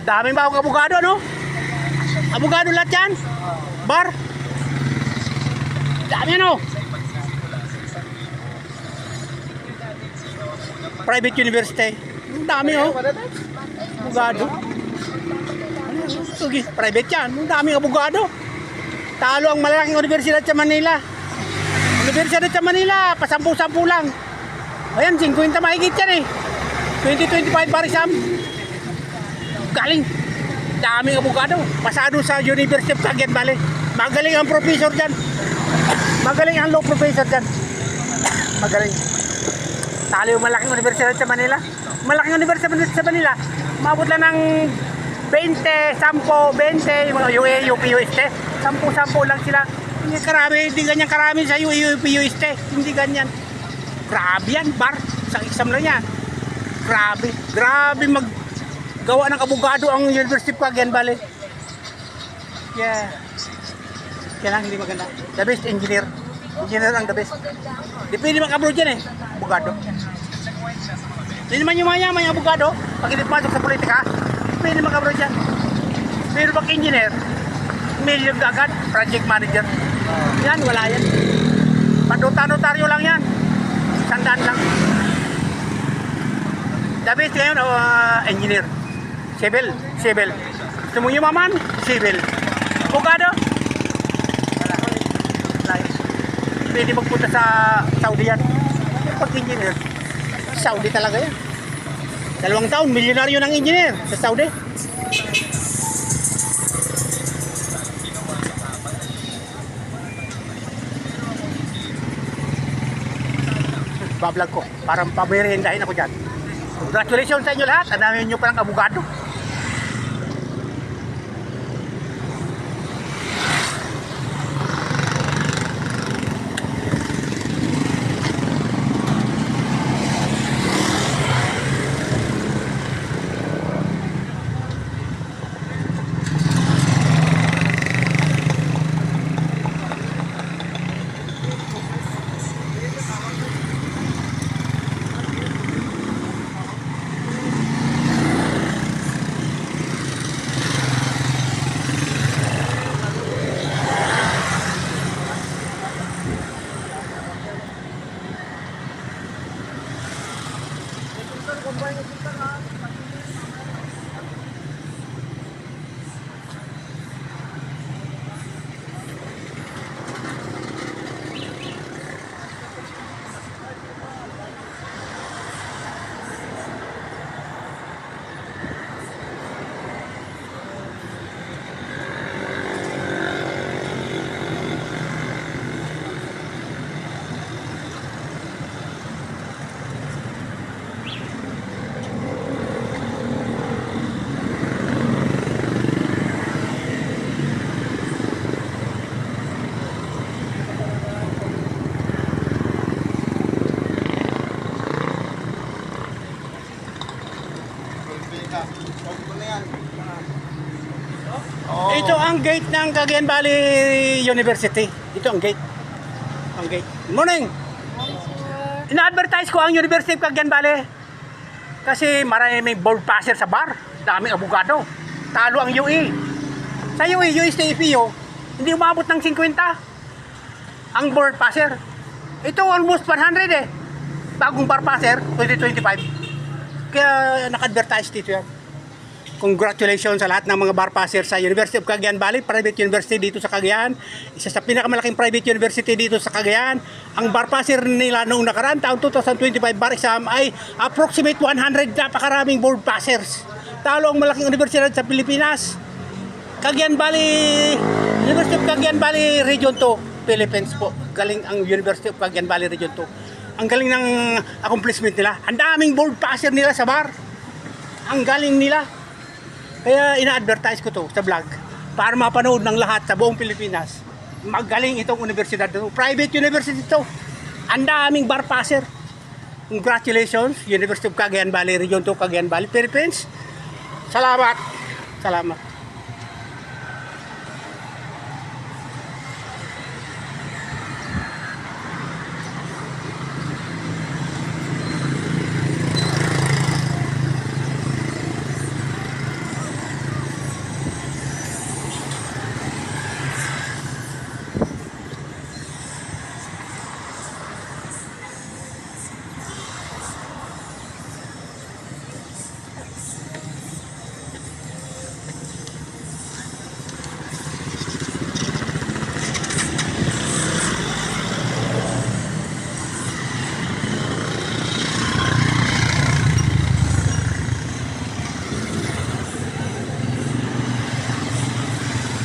Daming ba akong abogado, no? Abogado lahat yan. Bar. Dami, no? Private university. Ang dami, oh. Abogado. Sige, private yan. Ang daming abogado. Talo ang malaking universidad sa Manila. Universidad sa Manila, pasampu-sampu lang. Ayan, 50 mahigit yan eh. 2025 barisam. Galing. Daming abogado. Pasado sa University of Cagayan Valley. Magaling ang professor dyan. Magaling ang law professor dyan. Magaling. Talo yung malaking universidad sa Manila. Malaking universidad sa Manila. Maabot lang ng 20, 10, 20, yung mga UA, UP, UST. 10 lang sila. Hindi karami, hindi ganyan karami sa UP, UST. Hindi ganyan. Grabe yan, bar. Sa exam lang yan. Grabe. Grabe maggawa ng abogado ang University of Cagayan Valley. Yeah. Kaya lang, hindi maganda. The best engineer. Engineer ang the best. Depende mag-abroad yan eh. Abogado. Hindi naman yung mayaman yung abogado. Pag hindi pumasok sa politika, depende mag-abroad yan. Pero pag engineer, million agad, project manager. Yan, wala yan. Panuta-notaryo lang yan. Sandaan lang. The best ngayon, engineer. Civil. Gusto mo yumaman? Civil. Abogado? Wala yan. Pwede magpunta sa Saudi yan. Pag engineer, Saudi talaga yan. 2 taon, milyonaryo ng engineer sa Saudi. Bablog ko, parang pabirihindahin ako dyan. Congratulations sa inyo lahat, ang dami nyo palang abogado. Ito ang gate ng Cagayan Valley University. Ito ang gate. Good morning. Ina-advertise ko ang University of Cagayan Valley kasi maraming board passer sa bar. Daming abogado. Talo ang UE. Sa UE, UST-FEO, hindi umabot ng 50 ang board passer. Ito almost 100 eh. Bagong bar passer, 2025. Kaya naka-advertise dito yan. Congratulations sa lahat ng mga bar passer sa University of Cagayan Valley, private university dito sa Cagayan. Isa sa pinakamalaking private university dito sa Cagayan. Ang bar passer nila noong nakaraan taon 2025 bar exam ay approximate 100, napakaraming board passers. Talo ang malaking universidad sa Pilipinas. Cagayan Valley, University of Cagayan Valley Region 2, Philippines po. Galing ang University of Cagayan Valley Region 2. Ang galing ng accomplishment nila. Ang daming board passer nila sa bar. Ang galing nila. Kaya ina-advertise ko to sa vlog para mapanood ng lahat sa buong Pilipinas. Magaling itong universidad. Private university to. Ang daming bar passer. Congratulations, University of Cagayan Valley Region 2, Cagayan Valley, Philippines. Salamat. Salamat.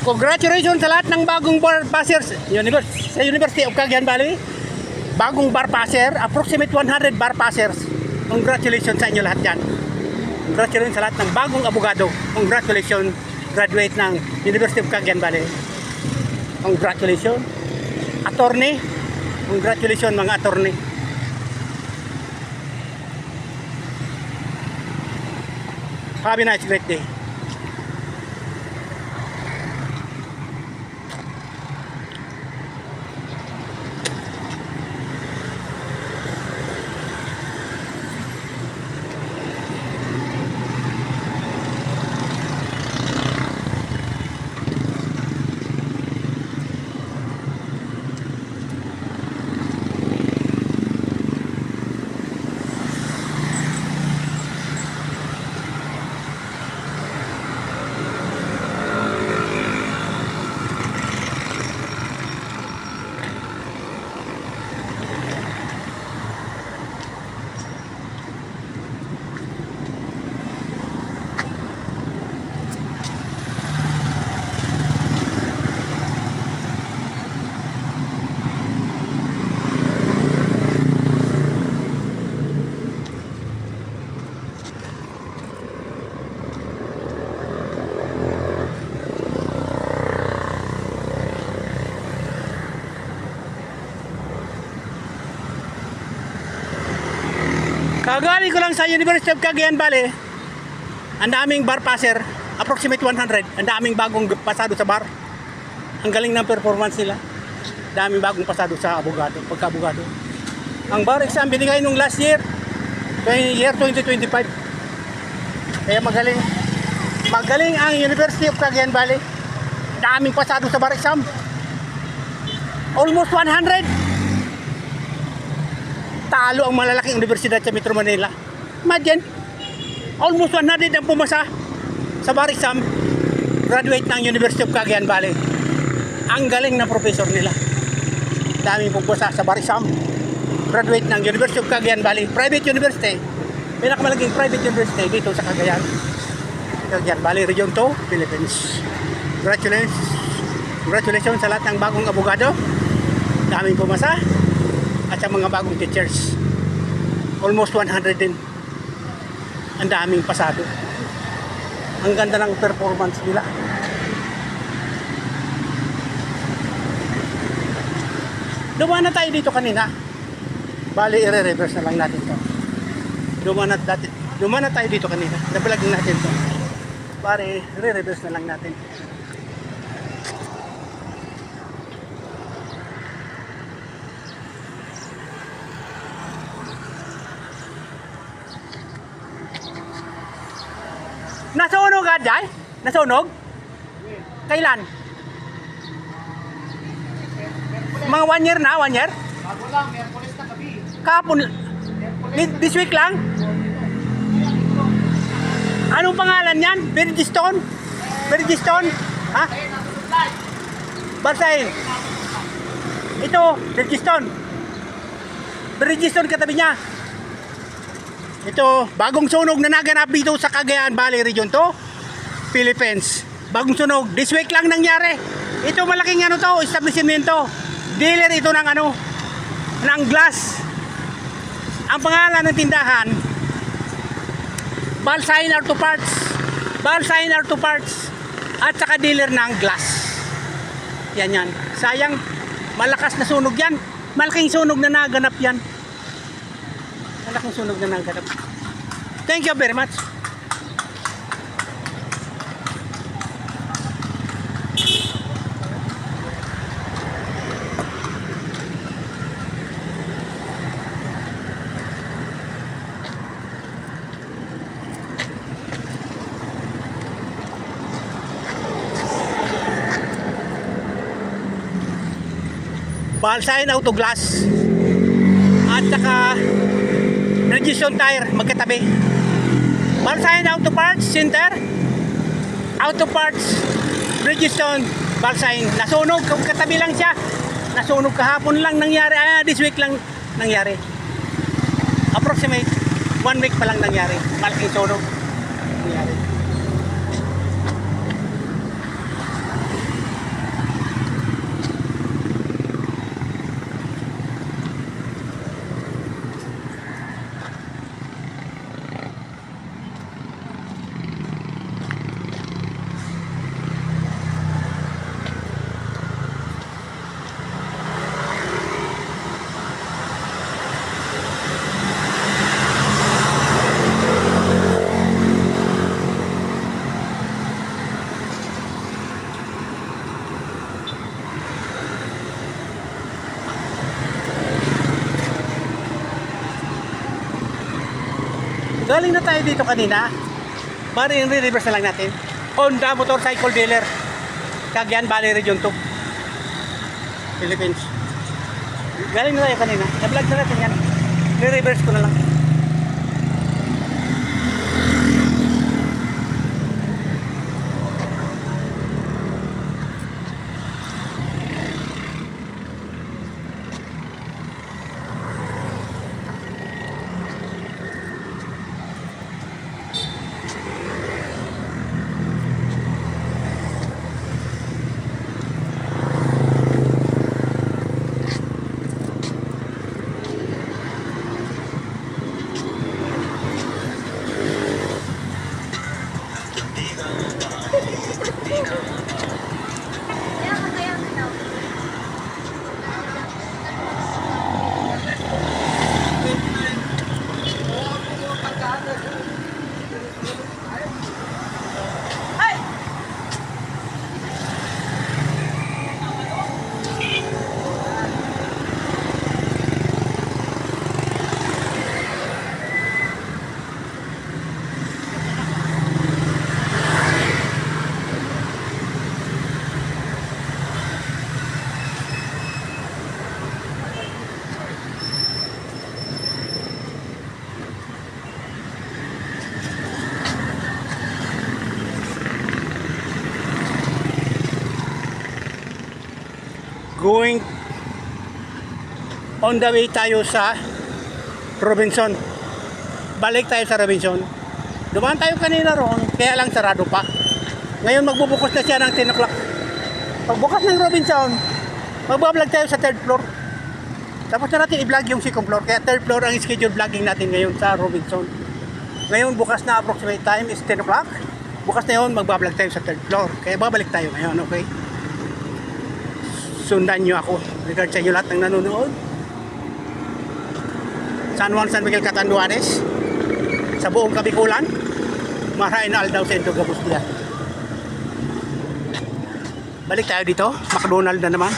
Congratulations sa lahat ng bagong bar passers sa University of Cagayan Valley. Bagong bar passer, approximate 100 bar passers. Congratulations sa inyo lahat yan. Congratulations sa lahat ng bagong abogado. Congratulations, graduate ng University of Cagayan Valley. Congratulations. Attorney, congratulations mga attorney. Have a nice great day. Kagaling ko lang sa University of Cagayan Valley. Ang daming bar passer, approximate 100. Ang daming bagong pasado sa bar. Ang galing ng performance nila. Daming bagong pasado sa abogado, pagka-abogado. Ang bar exam binigay nung last year, year 2025. Kaya magaling. Magaling ang University of Cagayan Valley. Daming pasado sa bar exam. Almost 100. Talo ang malalaking universidad sa Metro Manila. Imagine, almost 100 ang pumasa sa bar exam, graduate ng University of Cagayan Valley. Ang galing na professor nila. Daming pumasa sa bar exam, graduate ng University of Cagayan Valley. Private university, pinakamalaking private university dito sa Cagayan Valley, Region 2, Philippines. Congratulations sa lahat ng bagong abogado. Daming pumasa. At sa mga bagong teachers, almost 100 din. Ang daming pasado. Ang ganda ng performance nila. Dumaan na tayo dito kanina. Bali, i-reverse na lang natin to. Dumaan na tayo dito kanina. Nabalag natin to. Bali, i-reverse na lang natin. Nasunog ka, Jai? Nasunog? Kailan? Mga 1 year na? 1 year? Bago lang, may pulis na gabi. Kahapon? This week lang? Anong pangalan yan? Bridgestone? Bridgestone? Ha? Barsain? Ito, Bridgestone. Bridgestone katabi niya. Ito, bagong sunog na naganap dito sa Cagayan Valley Region 2, Philippines. Bagong sunog, this week lang nangyari. Ito malaking ano to, establishmento. Dealer ito ng ano, ng glass. Ang pangalan ng tindahan, Balsain Auto Parts. Balsain Auto Parts. At saka dealer ng glass. Yan. Sayang, malakas na sunog yan. Malaking sunog na naganap yan. Malaking sunog na naganap. Thank you very much. Balsain Auto Glass at saka Bridgestone Tire magkatabi. Balsain Auto Parts Center, Auto Parts, Bridgestone, Balsain. Nasunog, katabi lang siya. Nasunog kahapon lang nangyari. This week lang nangyari. Approximate 1 week pa lang nangyari. Malaking sunog nangyari. Galing na tayo dito kanina. Bari i-reverse na lang natin. Honda Motorcycle Dealer. Cagayan Valley Region 2. Philippines. Galing na tayo kanina. Na-vlog na natin yan. I-reverse ko na lang. Going on the way tayo sa Robinson. Balik tayo sa Robinson. Dumaan tayo kanina roon, kaya lang sarado pa. Ngayon magbubukas na siya ng 10 o'clock. Pagbukas ng Robinson, magbablog tayo sa 3rd floor. Tapos na natin i-vlog yung 2nd floor. Kaya 3rd floor ang schedule vlogging natin ngayon sa Robinson. Ngayon bukas na, approximate time is 10 o'clock. Bukas na yun, magbablog tayo sa 3rd floor. Kaya babalik tayo ngayon, okay? Sundan nyo ako. Regard sa inyo lahat ng nanonood. San Juan, San Miguel, Catanduanes. Sa buong Kabikulan. Marain na Aldao, Centro, Gabustia. Balik tayo dito. McDonald na naman.